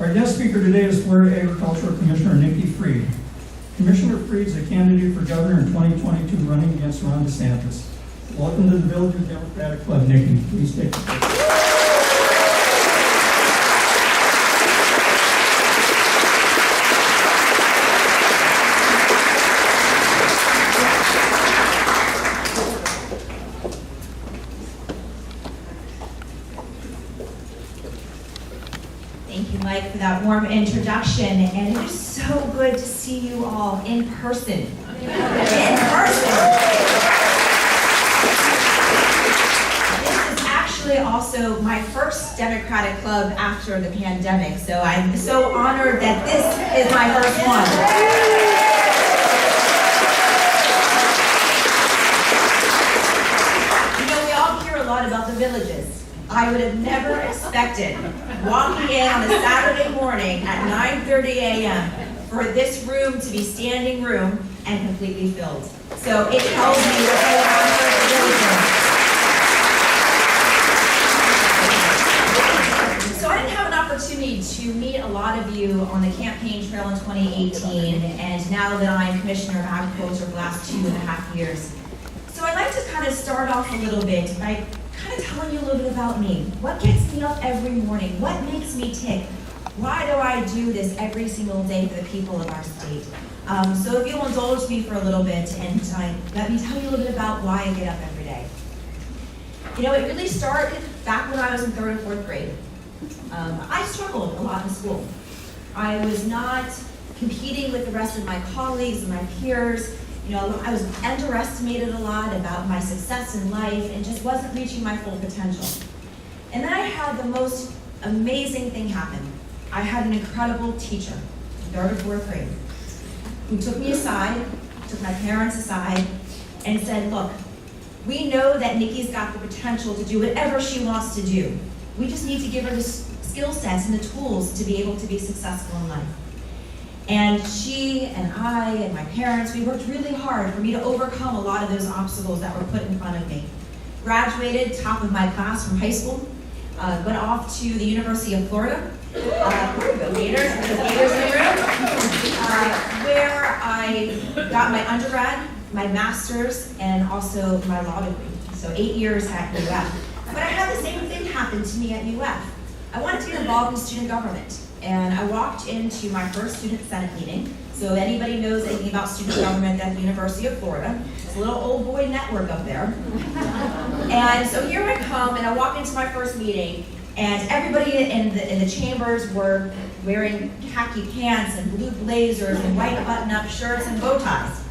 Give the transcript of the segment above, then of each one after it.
Our guest speaker today is Florida Agricultural Commissioner Nikki Fried. Commissioner Fried is a candidate for governor in 2022 running against Ron DeSantis. Welcome to the Village Democratic Club, Nikki. Please take the floor. Thank you, Mike, for that warm introduction, and it is so good to see you all in person. In person! This is actually also my first Democratic Club after the pandemic, so I'm so honored that this is my first one. You know, we all hear a lot about the villages. I would have never expected walking in on a Saturday morning at 9:30 a.m. for this room to be standing room and completely filled. So it tells me we're so honored for the village. So I didn't have an opportunity to meet a lot of you on the campaign trail in 2018, and now that I'm Commissioner of Agriculture for the last 2.5 years. So I'd like to kind of start off a little bit by kind of telling you a little bit about me. What gets me up every morning? What makes me tick? Why do I do this every single day for the people of our state? So if you'll indulge me for a little bit and let me tell you a little bit about why I get up every day. You know, it really started back when I was in 3rd or 4th grade. I struggled a lot in school. I was not competing with the rest of my colleagues and my peers. You know, I was underestimated a lot about my success in life and just wasn't reaching my full potential. And then I had the most amazing thing happen. I had an incredible teacher, 3rd or 4th grade, who took me aside, took my parents aside, and said, look, we know that Nikki's got the potential to do whatever she wants to do. We just need to give her the skill sets and the tools to be able to be successful in life. And she and I and my parents, we worked really hard for me to overcome a lot of those obstacles that were put in front of me. Graduated, top of my class from high school, went off to the University of Florida, go Gators, there's Gators in the room, where I got my undergrad, my master's, and also my law degree. So 8 years at UF. But I had the same thing happen to me at UF. I wanted to get involved in student government. And I walked into my first student senate meeting. So if anybody knows anything about student government at the University of Florida, it's a little old boy network up there. And so here I come, and I walk into my first meeting, and everybody in the chambers were wearing khaki pants and blue blazers and white button-up shirts and bow ties.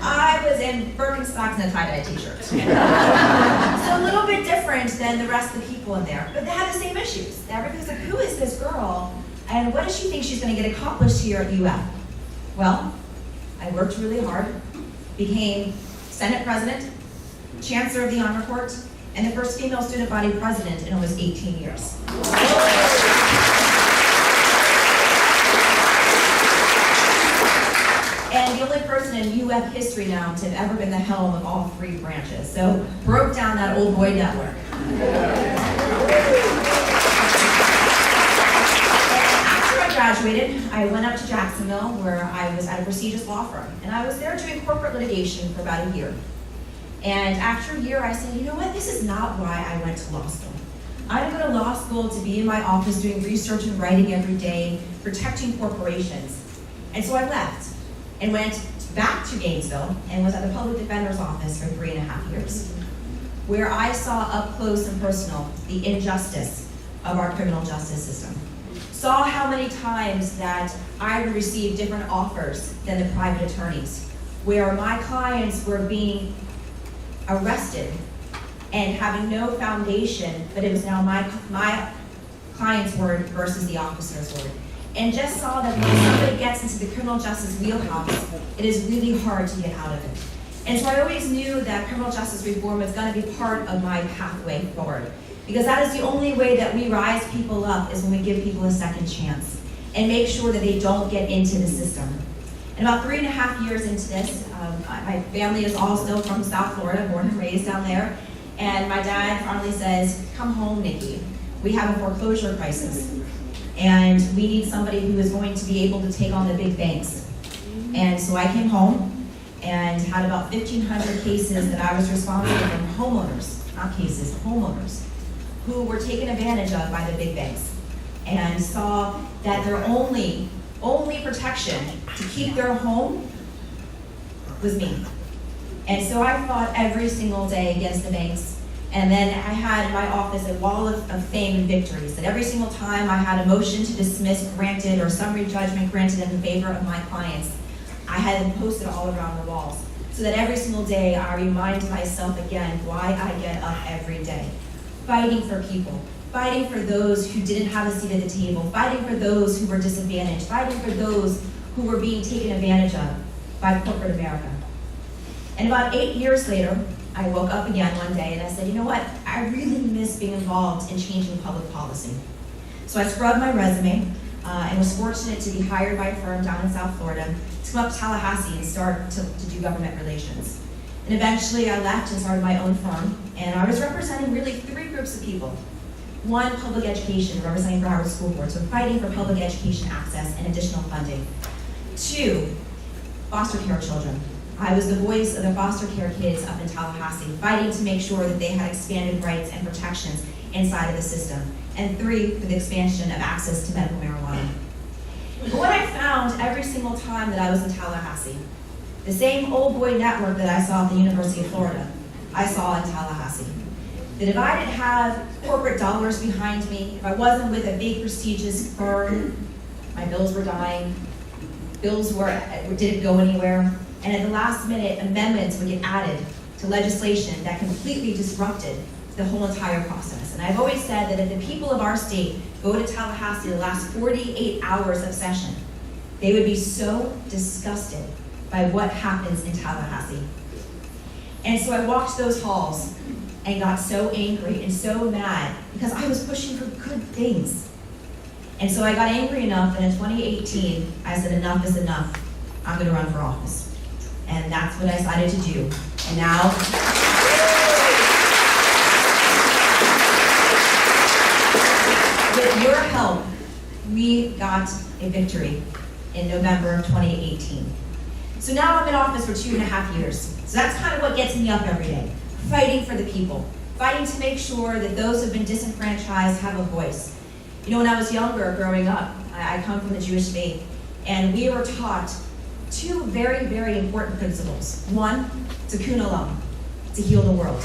I was in Birkenstocks and a tie-dye t-shirt. So a little bit different than the rest of the people in there, but they had the same issues. Everybody's like, who is this girl? And what does she think she's going to get accomplished here at UF? Well, I worked really hard, became Senate President, Chancellor of the Honor Court, and the first female student body president in almost 18 years. And the only person in UF history now to have ever been the helm of all 3 branches. So broke down that old boy network. Graduated, I went up to Jacksonville where I was at a prestigious law firm, and I was there doing corporate litigation for about a year. And after a year I said, you know what, this is not why I went to law school. I didn't go to law school to be in my office doing research and writing every day, protecting corporations. And so I left and went back to Gainesville and was at the public defender's office for 3.5 years, where I saw up close and personal the injustice of our criminal justice system. Saw how many times that I would receive different offers than the private attorneys, where my clients were being arrested and having no foundation, but it was now my client's word versus the officer's word. And just saw that when somebody gets into the criminal justice wheelhouse, it is really hard to get out of it. And so I always knew that criminal justice reform was going to be part of my pathway forward. Because that is the only way that we rise people up, is when we give people a second chance and make sure that they don't get into the system. And about 3.5 years into this, my family is all still from South Florida, born and raised down there. And my dad finally says, come home, Nikki. We have a foreclosure crisis. and we need somebody who is going to be able to take on the big banks. And so I came home and had about 1,500 cases that I was responsible for from homeowners, not cases, homeowners, who were taken advantage of by the big banks, and saw that their only protection to keep their home was me. And so I fought every single day against the banks. And then I had in my office a wall of fame and victories, that every single time I had a motion to dismiss granted or summary judgment granted in favor of my clients, I had them posted all around the walls, so that every single day I remind myself again why I get up every day. Fighting for people, fighting for those who didn't have a seat at the table, fighting for those who were disadvantaged, fighting for those who were being taken advantage of by corporate America. And about 8 years later, I woke up again one day and I said, you know what? I really miss being involved in changing public policy. So I scrubbed my resume and was fortunate to be hired by a firm down in South Florida to come up to Tallahassee and start to do government relations. And eventually I left and started my own firm, and I was representing really 3 groups of people. 1, public education, representing Broward School Board, so fighting for public education access and additional funding. 2, foster care children. I was the voice of the foster care kids up in Tallahassee, fighting to make sure that they had expanded rights and protections inside of the system. And 3, for the expansion of access to medical marijuana. But what I found every single time that I was in Tallahassee, the same old boy network that I saw at the University of Florida, I saw in Tallahassee. That if I didn't have corporate dollars behind me, if I wasn't with a big prestigious firm, my bills were dying, didn't go anywhere, and at the last minute, amendments would get added to legislation that completely disrupted the whole entire process. And I've always said that if the people of our state go to Tallahassee the last 48 hours of session, they would be so disgusted by what happens in Tallahassee. And so I walked those halls and got so angry and so mad because I was pushing for good things. And so I got angry enough that in 2018, I said enough is enough. I'm gonna run for office. And that's what I decided to do. And now, with your help, we got a victory in November of 2018. So now I'm in office for 2.5 years. So that's kind of what gets me up every day. Fighting for the people. Fighting to make sure that those who've been disenfranchised have a voice. You know, when I was younger, growing up, I come from the Jewish faith, and we were taught 2 very, very important principles. 1, tikkun olam, to heal the world.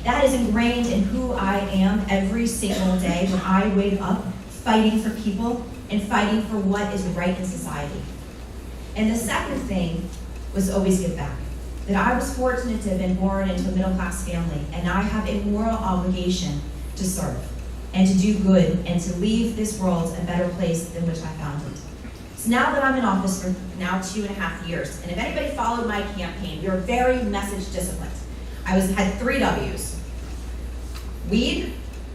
That is ingrained in who I am every single day when I wake up, fighting for people and fighting for what is right in society. And the second thing was always give back. That I was fortunate to have been born into a middle-class family, and I have a moral obligation to serve and to do good and to leave this world a better place than which I found it. So now that I'm in office for now 2.5 years, and if anybody followed my campaign, we were very message disciplined. I had 3 W's: weed,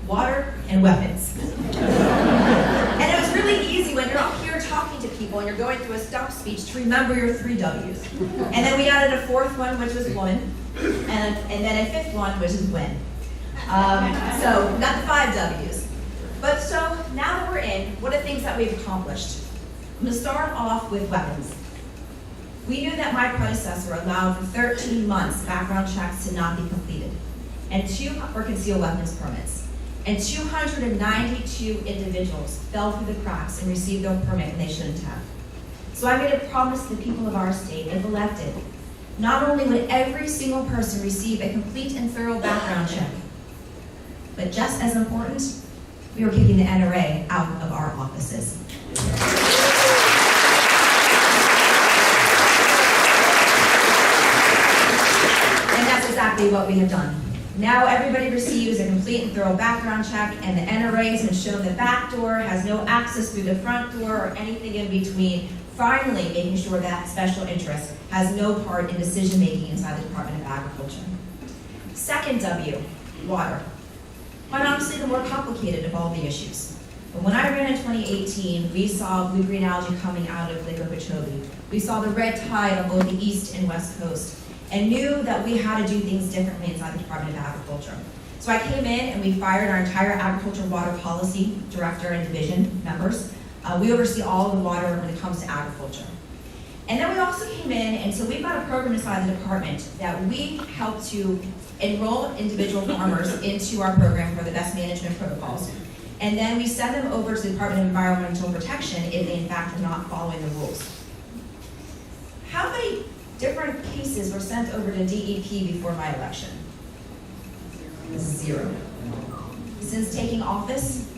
water, and weapons. And it was really easy when you're up here talking to people and you're going through a stump speech to remember your 3 W's. And then we added a 4th one, which was woman, and then a 5th one, which is win. So we got the 5 W's. But so now that we're in, what are things that we've accomplished? I'm going to start off with weapons. We knew that my predecessor allowed for 13 months background checks to not be completed, and 2 for concealed weapons permits. And 292 individuals fell through the cracks and received their permit when they shouldn't have. So I made a promise to the people of our state, if elected, not only would every single person receive a complete and thorough background check, but just as important, we were kicking the NRA out of our offices. And that's exactly what we have done. Now everybody receives a complete and thorough background check, and the NRA has been shown the back door, has no access through the front door or anything in between, finally making sure that special interest has no part in decision-making inside the Department of Agriculture. Second W, water. Quite honestly, the more complicated of all the issues. But when I ran in 2018, we saw blue-green algae coming out of Lake Okeechobee. We saw the red tide on both the east and west coast, and knew that we had to do things differently inside the Department of Agriculture. So I came in and we fired our entire agriculture and water policy director and division members. We oversee all of the water when it comes to agriculture. And then we also came in, and so we've got a program inside the department that we help to enroll individual farmers into our program for the best management protocols. And then we send them over to the Department of Environmental Protection if they in fact are not following the rules. How many different cases were sent over to DEP before my election? 0. Since taking office,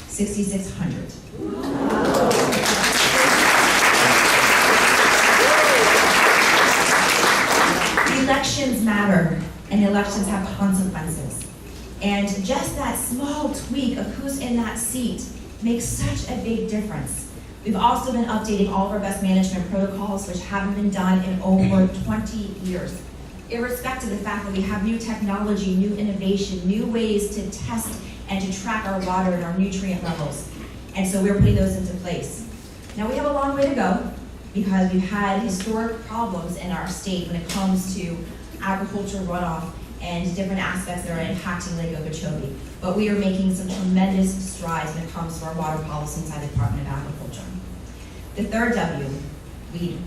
6,600. Elections matter, and elections have consequences. And just that small tweak of who's in that seat makes such a big difference. We've also been updating all of our best management protocols, which haven't been done in over 20 years. Irrespective of the fact that we have new technology, new innovation, new ways to test and to track our water and our nutrient levels. And so we're putting those into place. Now we have a long way to go because we've had historic problems in our state when it comes to agriculture runoff and different aspects that are impacting Lake Okeechobee. But we are making some tremendous strides when it comes to our water policy inside the Department of Agriculture. The third W, weed.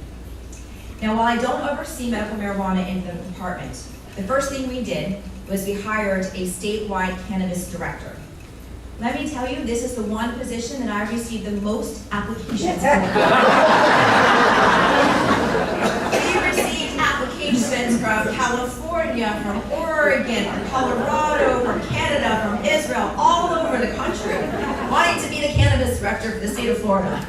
Now, while I don't oversee medical marijuana in the department, the first thing we did was we hired a statewide cannabis director. Let me tell you, this is the one position that I received the most applications for. We received applications from California, from Oregon, from Colorado, from Canada, from Israel, all over the country, wanting to be the cannabis director for the state of Florida.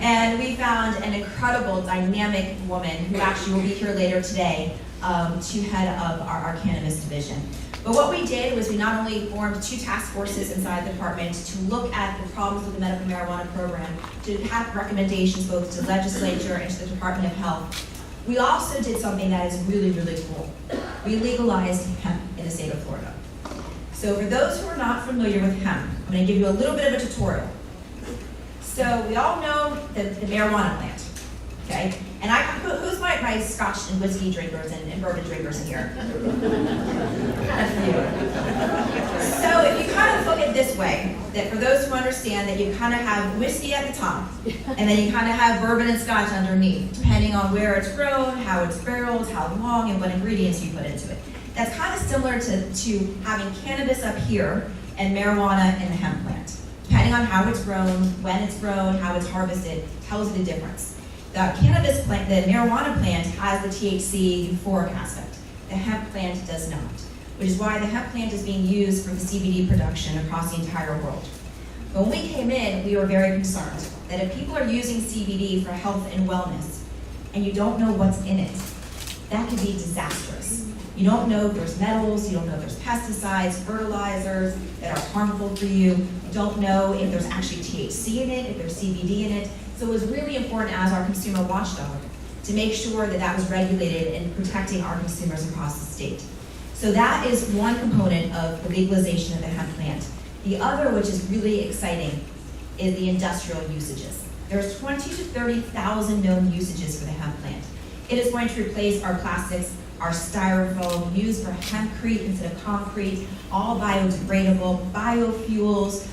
And we found an incredible, dynamic woman who actually will be here later today to head up our cannabis division. But what we did was we not only formed 2 task forces inside the department to look at the problems with the medical marijuana program, to have recommendations both to the legislature and to the Department of Health. We also did something that is really, really cool. We legalized hemp in the state of Florida. So for those who are not familiar with hemp, I'm going to give you a little bit of a tutorial. So we all know the marijuana plant, okay? And who's my scotch and whiskey drinkers and bourbon drinkers in here? A few. So if you kind of look at it this way, that for those who understand that you kind of have whiskey at the top, and then you kind of have bourbon and scotch underneath, depending on where it's grown, how it's barreled, how long, and what ingredients you put into it. That's kind of similar to having cannabis up here and marijuana in the hemp plant. Depending on how it's grown, when it's grown, how it's harvested, tells you the difference. The cannabis plant, the marijuana plant has the THC euphoric aspect. The hemp plant does not, which is why the hemp plant is being used for the CBD production across the entire world. But when we came in, we were very concerned that if people are using CBD for health and wellness, and you don't know what's in it, that could be disastrous. You don't know if there's metals, you don't know if there's pesticides, fertilizers that are harmful for you. You don't know if there's actually THC in it, if there's CBD in it. So it was really important as our consumer watchdog to make sure that that was regulated and protecting our consumers across the state. So that is one component of the legalization of the hemp plant. The other, which is really exciting, is the industrial usages. There's 20 to 30,000 known usages for the hemp plant. It is going to replace our plastics, our styrofoam, used for hempcrete instead of concrete, all biodegradable, biofuels.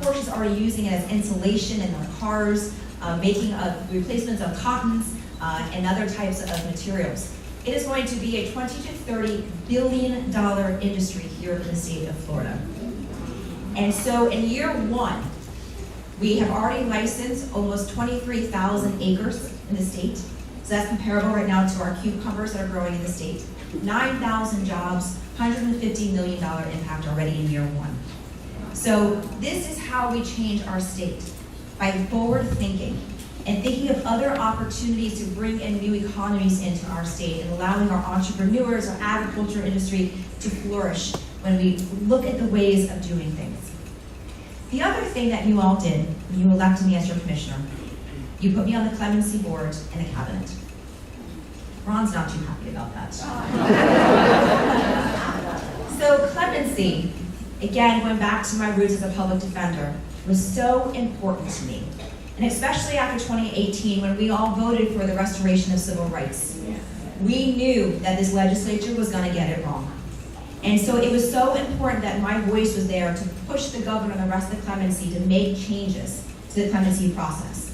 Porsche's already using it as insulation in their cars, making replacements of cottons and other types of materials. It is going to be a $20 to $30 billion industry here in the state of Florida. And so in year 1, we have already licensed almost 23,000 acres in the state. So that's comparable right now to our cucumbers that are growing in the state. 9,000 jobs, $150 million impact already in year 1. So this is how we change our state, by forward thinking and thinking of other opportunities to bring in new economies into our state and allowing our entrepreneurs, our agriculture industry to flourish when we look at the ways of doing things. The other thing that you all did when you elected me as your commissioner, you put me on the clemency board in the cabinet. Ron's not too happy about that. So clemency, again, going back to my roots as a public defender, was so important to me. And especially after 2018, when we all voted for the restoration of civil rights. We knew that this legislature was going to get it wrong. And so it was so important that my voice was there to push the governor and the rest of the clemency to make changes to the clemency process.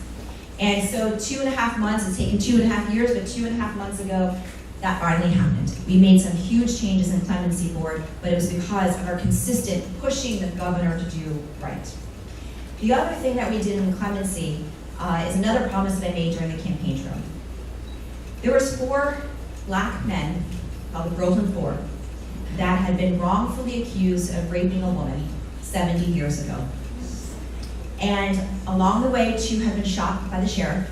And so 2.5 months, it's taken 2.5 years, but 2.5 months ago, that finally happened. We made some huge changes in clemency board, but it was because of our consistent pushing the governor to do right. The other thing that we did in clemency is another promise that I made during the campaign trail. There was 4 black men, called the Groveland Four, that had been wrongfully accused of raping a woman 70 years ago. And along the way, 2 had been shot by the sheriff.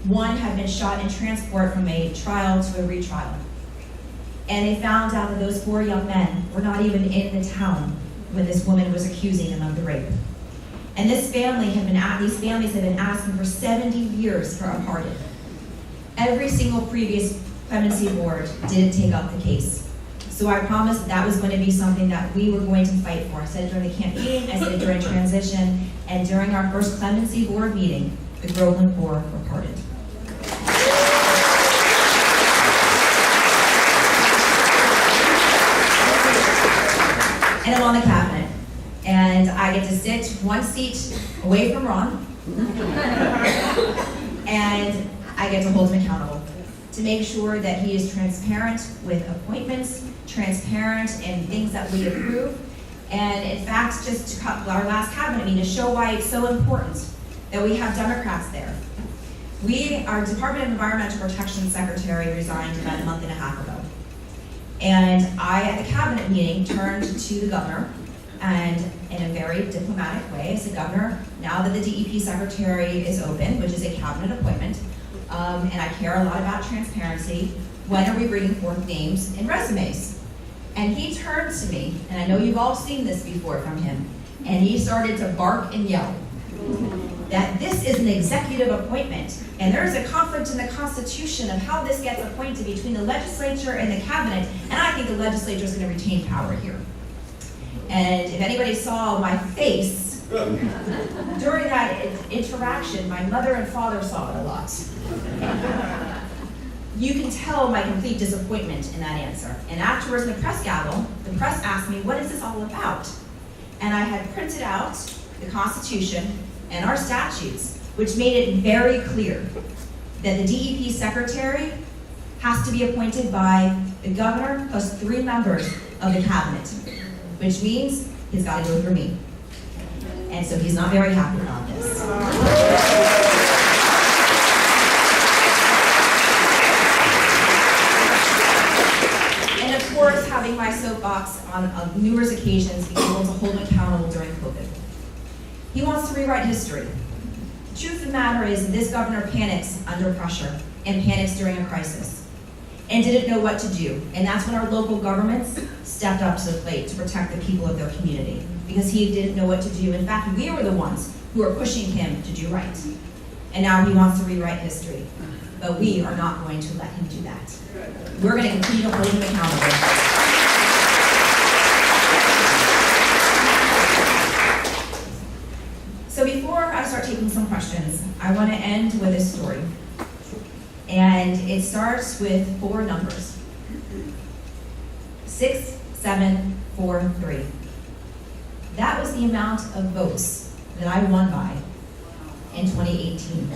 1 had been shot in transport from a trial to a retrial. And they found out that those 4 young men were not even in the town when this woman was accusing them of the rape. And these families had been asking for 70 years for a pardon. Every single previous clemency board didn't take up the case. So I promised that was going to be something that we were going to fight for. I said it during the campaign, I said it during transition, and during our first clemency board meeting, the Groveland Four were pardoned. And I'm on the cabinet, and I get to sit 1 seat away from Ron, and I get to hold him accountable to make sure that he is transparent with appointments, transparent in things that we approve, and in fact, just to cut our last cabinet meeting to show why it's so important that we have Democrats there. Our Department of Environmental Protection Secretary resigned about a month and a half ago. And I, at the cabinet meeting, turned to the governor, and in a very diplomatic way, I said, Governor, now that the DEP secretary is open, which is a cabinet appointment, and I care a lot about transparency, when are we bringing forth names and resumes? And he turned to me, and I know you've all seen this before from him, and he started to bark and yell that this is an executive appointment, and there is a conflict in the Constitution of how this gets appointed between the legislature and the cabinet, and I think the legislature is going to retain power here. And if anybody saw my face during that interaction, my mother and father saw it a lot. You can tell my complete disappointment in that answer. And afterwards in the press gavel, the press asked me, what is this all about? And I had printed out the Constitution and our statutes, which made it very clear that the DEP secretary has to be appointed by the governor plus 3 members of the cabinet, which means he's got to go through me. And so he's not very happy about this. And of course, having my soapbox on numerous occasions, being able to hold him accountable during COVID. He wants to rewrite history. The truth of the matter is this governor panics under pressure and panics during a crisis and didn't know what to do. And that's when our local governments stepped up to the plate to protect the people of their community because he didn't know what to do. In fact, we were the ones who were pushing him to do right. And now he wants to rewrite history. But we are not going to let him do that. We're going to continue to hold him accountable. So before I start taking some questions, I want to end with a story. And it starts with 4 numbers. 6, 7, 4, 3. That was the amount of votes that I won by in 2018.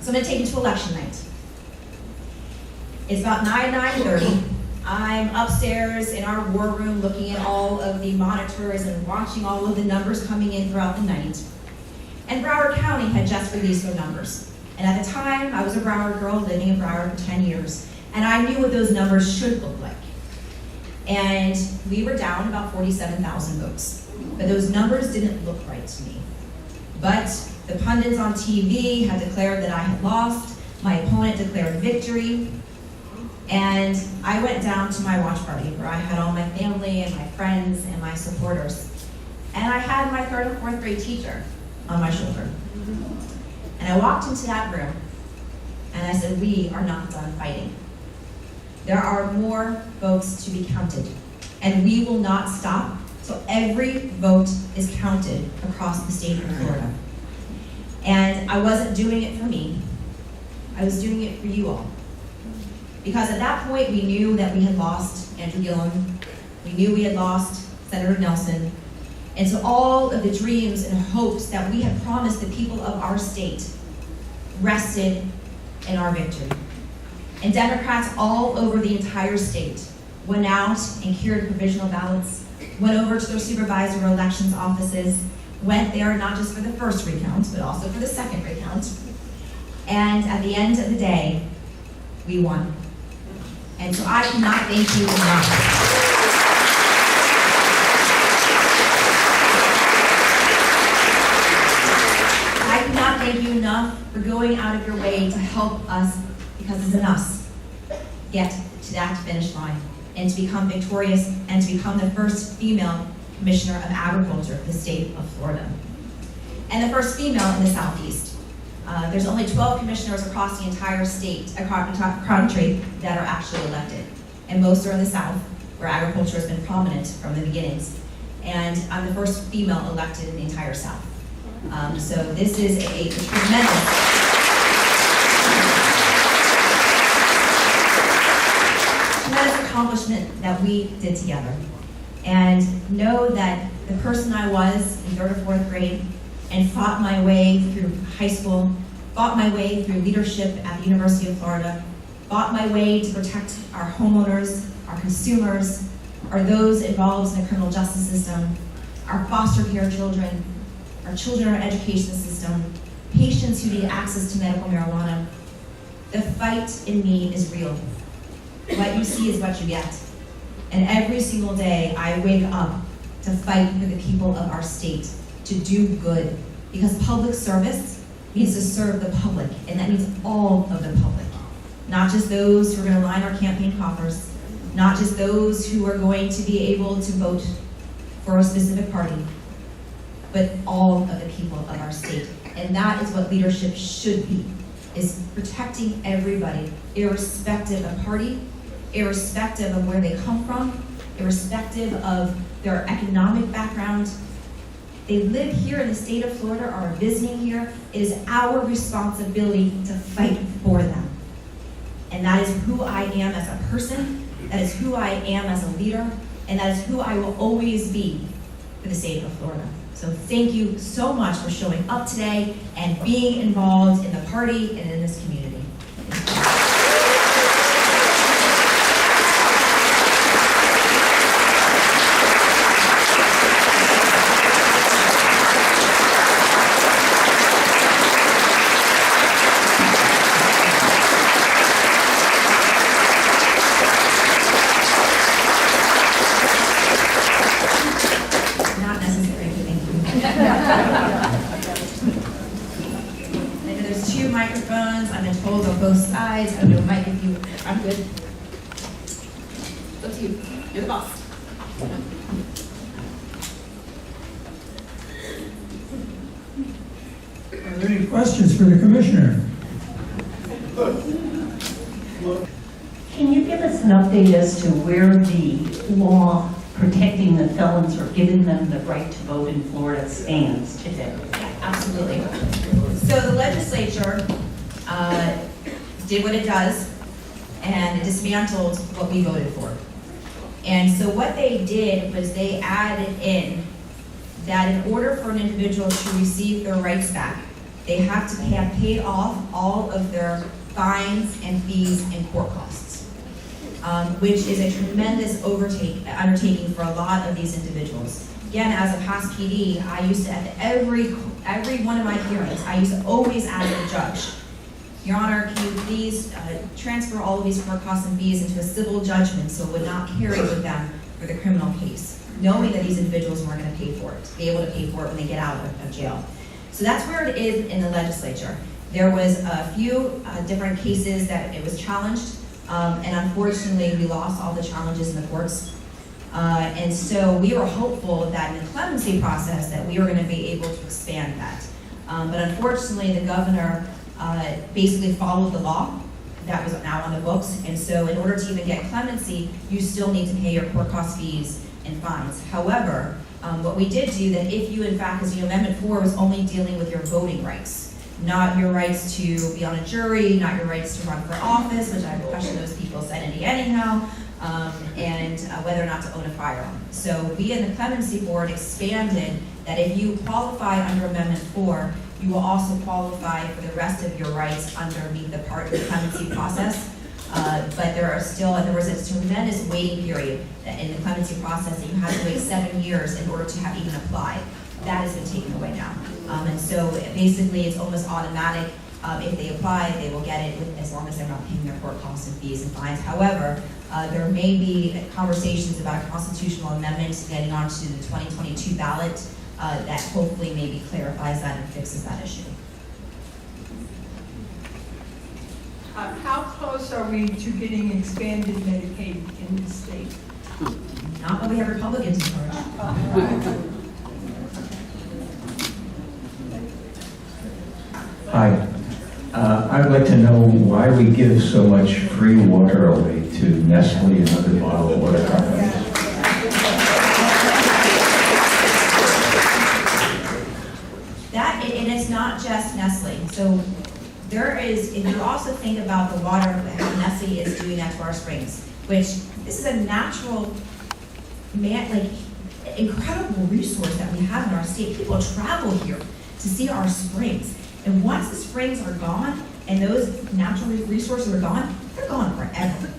So I'm going to take you to election night. It's about 9:30. I'm upstairs in our war room looking at all of the monitors and watching all of the numbers coming in throughout the night. And Broward County had just released their numbers. And at the time, I was a Broward girl living in Broward for 10 years. And I knew what those numbers should look like. And we were down about 47,000 votes. But those numbers didn't look right to me. But the pundits on TV had declared that I had lost. My opponent declared victory. And I went down to my watch party where I had all my family and my friends and my supporters. And I had my 3rd and 4th grade teacher on my shoulder. And I walked into that room and I said, we are not done fighting. There are more votes to be counted. And we will not stop till every vote is counted across the state of Florida. And I wasn't doing it for me. I was doing it for you all. Because at that point, we knew that we had lost Andrew Gillum, we knew we had lost Senator Nelson, and so all of the dreams and hopes that we had promised the people of our state rested in our victory. And Democrats all over the entire state went out and cured provisional ballots, went over to their supervisor elections offices, went there not just for the first recount, but also for the second recount. And at the end of the day, we won. And so I cannot thank you enough. I cannot thank you enough for going out of your way to help us, because it's in us, get to that finish line and to become victorious and to become the first female Commissioner of Agriculture for the state of Florida. And the first female in the Southeast. There's only 12 commissioners across the entire state, country, that are actually elected. And most are in the South, where agriculture has been prominent from the beginnings. And I'm the first female elected in the entire South. So this is a tremendous accomplishment that we did together. And know that the person I was in 3rd or 4th grade and fought my way through high school, fought my way through leadership at the University of Florida, fought my way to protect our homeowners, our consumers, or those involved in the criminal justice system, our foster care children, our children in our education system, patients who need access to medical marijuana. The fight in me is real. What you see is what you get. And every single day I wake up to fight for the people of our state, to do good. Because public service means to serve the public, and that means all of the public. Not just those who are going to line our campaign coffers, not just those who are going to be able to vote for a specific party, but all of the people of our state. And that is what leadership should be, is protecting everybody, irrespective of party, irrespective of where they come from, irrespective of their economic background. They live here in the state of Florida or are visiting here. It is our responsibility to fight for them. And that is who I am as a person, that is who I am as a leader, and that is who I will always be for the state of Florida. So thank you so much for showing up today and being involved in the party and in this community. Both sides. I'm doing mic if you. I'm good. It's up to you. You're the boss. Are there any questions for the commissioner? Can you give us an update as to where the law protecting the felons or giving them the right to vote in Florida stands today? Yeah, absolutely. So the legislature did what it does, and it dismantled what we voted for. And so what they did was they added in that in order for an individual to receive their rights back, they have to have paid off all of their fines and fees and court costs, which is a tremendous undertaking for a lot of these individuals. Again, as a past PD, I used to, at every one of my hearings, I used to always ask the judge, Your Honor, can you please transfer all of these court costs and fees into a civil judgment so it would not carry with them for the criminal case, knowing that these individuals weren't going to pay for it, be able to pay for it when they get out of jail. So that's where it is in the legislature. There was a few different cases that it was challenged, and unfortunately we lost all the challenges in the courts. And so we were hopeful that in the clemency process that we were going to be able to expand that. But unfortunately the governor basically followed the law that was now on the books, and so in order to even get clemency, you still need to pay your court cost fees and fines. However, what we did do that if you in fact, as Amendment 4 was only dealing with your voting rights, not your rights to be on a jury, not your rights to run for office, which I question those people's sanity anyhow, and whether or not to own a firearm. So we in the Clemency Board expanded that if you qualify under Amendment 4, you will also qualify for the rest of your rights underneath the part of the clemency process. But there was a tremendous waiting period in the clemency process that you had to wait 7 years in order to have even applied. That has been taken away now. And so basically it's almost automatic. If they apply, they will get it as long as they're not paying their court costs and fees and fines. However, there may be conversations about a constitutional amendment getting onto the 2022 ballot that hopefully maybe clarifies that and fixes that issue. How close are we to getting expanded Medicaid in this state? Not when we have Republicans in charge. Hi. I'd like to know why we give so much free water away to Nestle and other bottled water companies. And it's not just Nestle. So there is, if you also think about the water, how Nestle is doing that to our springs, which this is a natural, incredible resource that we have in our state. People travel here to see our springs. And once the springs are gone and those natural resources are gone, they're gone forever.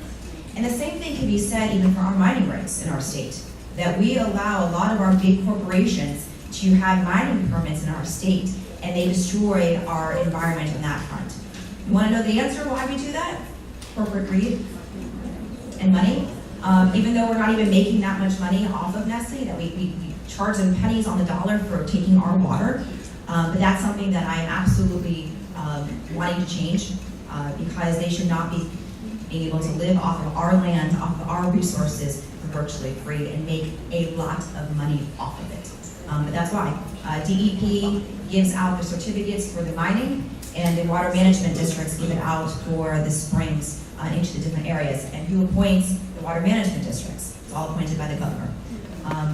And the same thing can be said even for our mining rights in our state, that we allow a lot of our big corporations to have mining permits in our state, and they destroy our environment on that front. You want to know the answer why we do that? Corporate greed and money. Even though we're not even making that much money off of Nestle, that we charge them pennies on the dollar for taking our water. But that's something that I am absolutely wanting to change because they should not be being able to live off of our land, off of our resources for virtually free and make a lot of money off of it. But that's why. DEP gives out the certificates for the mining, and the water management districts give it out for the springs in each of the different areas. And who appoints the water management districts? It's all appointed by the governor.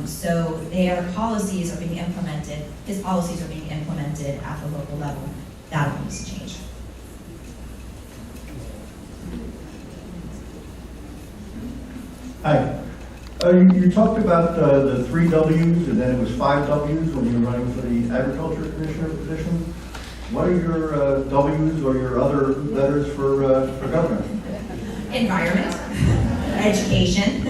So their policies are being implemented, his policies are being implemented at the local level. That needs to change. Hi. You talked about the 3 W's and then it was 5 W's when you were running for the Agriculture Commissioner position. What are your W's or your other letters for governor? Environment, education.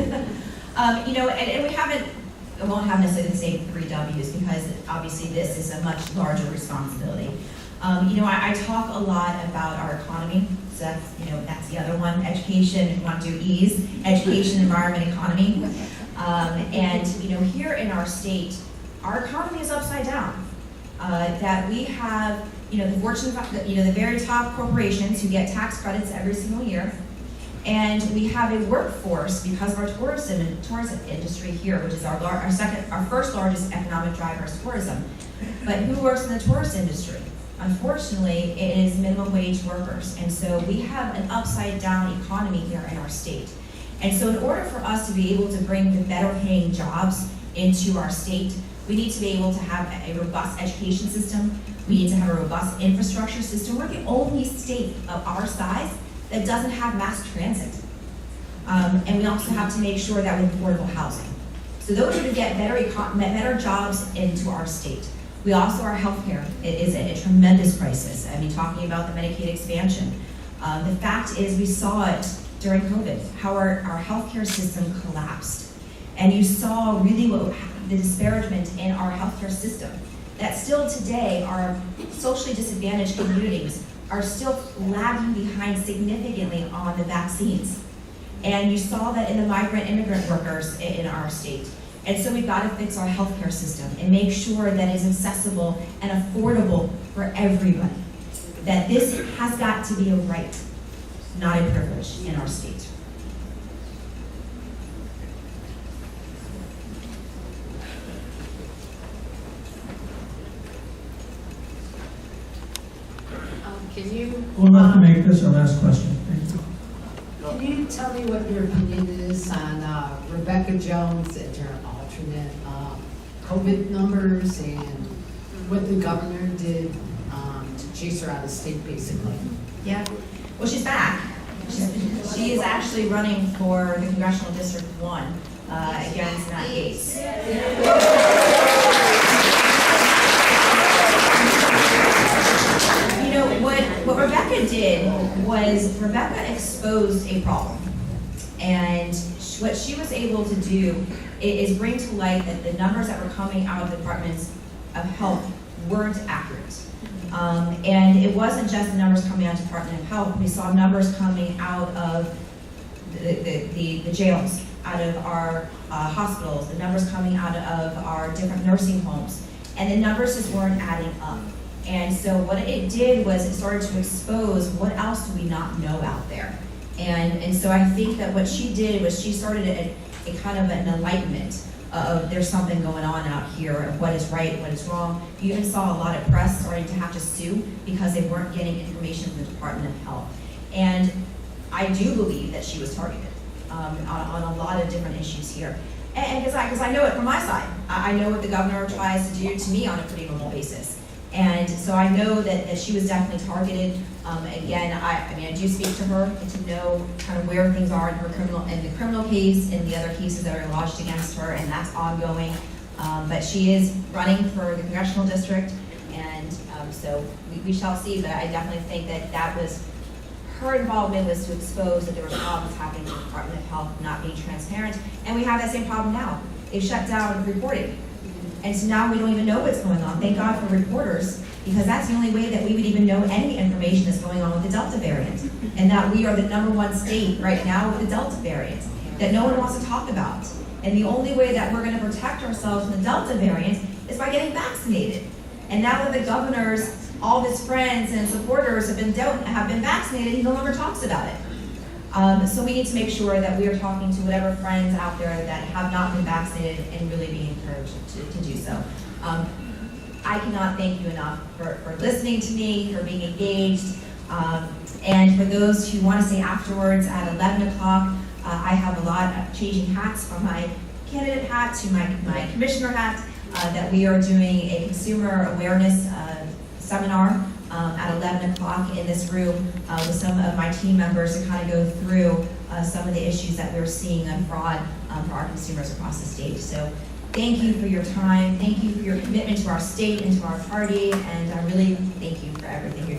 And we won't have necessarily the same 3 W's because obviously this is a much larger responsibility. I talk a lot about our economy. So that's the other one, education, if you want to do E's, education, environment, economy. Here in our state, our economy is upside down. That we have, the Fortune, the very top corporations who get tax credits every single year. And we have a workforce because of our tourism industry here, which is our first largest economic driver is tourism. But who works in the tourist industry? Unfortunately, it is minimum wage workers. And so we have an upside down economy here in our state. And so in order for us to be able to bring the better paying jobs into our state, we need to be able to have a robust education system. We need to have a robust infrastructure system. We're the only state of our size that doesn't have mass transit. And we also have to make sure that we have affordable housing. So those are to get better jobs into our state. We also, our healthcare, it is a tremendous crisis. I mean, talking about the Medicaid expansion. The fact is we saw it during COVID, how our healthcare system collapsed. And you saw really the disparagement in our healthcare system. That still today, our socially disadvantaged communities are still lagging behind significantly on the vaccines. And you saw that in the migrant immigrant workers in our state. And so we've got to fix our healthcare system and make sure that it's accessible and affordable for everybody. That this has got to be a right, not a privilege in our state. Can you? We'll have to make this our last question. Thank you. Can you tell me what your opinion is on Rebecca Jones and her alternate COVID numbers and what the governor did to chase her out of state, basically. Yeah, well, she's back. She is actually running for the Congressional District 1 against Matt Gates. You know, what Rebecca did was Rebecca exposed a problem. And what she was able to do is bring to light that the numbers that were coming out of the Departments of Health weren't accurate. And it wasn't just the numbers coming out of the Department of Health. We saw numbers coming out of the jails, out of our hospitals, the numbers coming out of our different nursing homes. And the numbers just weren't adding up. And so what it did was it started to expose what else do we not know out there. And so I think that what she did was she started a kind of an enlightenment of there's something going on out here of what is right, what is wrong. You even saw a lot of press starting to have to sue because they weren't getting information from the Department of Health. And I do believe that she was targeted on a lot of different issues here. And because I know it from my side. I know what the governor tries to do to me on a pretty normal basis. And so I know that she was definitely targeted. Again, I do speak to her to know kind of where things are in the criminal case and the other cases that are lodged against her, and that's ongoing. But she is running for the congressional district, and so we shall see. But I definitely think that was her involvement was to expose that there were problems happening with the Department of Health not being transparent, and we have that same problem now. They've shut down reporting. And so now we don't even know what's going on. Thank God for reporters, because that's the only way that we would even know any information that's going on with the Delta variant. And that we are the #1 state right now with the Delta variant that no one wants to talk about. And the only way that we're going to protect ourselves from the Delta variant is by getting vaccinated. And now that the governor's, all of his friends and supporters have been vaccinated, he no longer talks about it. So we need to make sure that we are talking to whatever friends out there that have not been vaccinated and really being encouraged to do so. I cannot thank you enough for listening to me, for being engaged, and for those who want to stay afterwards at 11 o'clock, I have a lot of changing hats from my candidate hat to my commissioner hat, that we are doing a consumer awareness seminar at 11 o'clock in this room with some of my team members to kind of go through some of the issues that we're seeing on fraud for our consumers across the state. So thank you for your time. Thank you for your commitment to our state and to our party. And I really thank you for everything you're doing.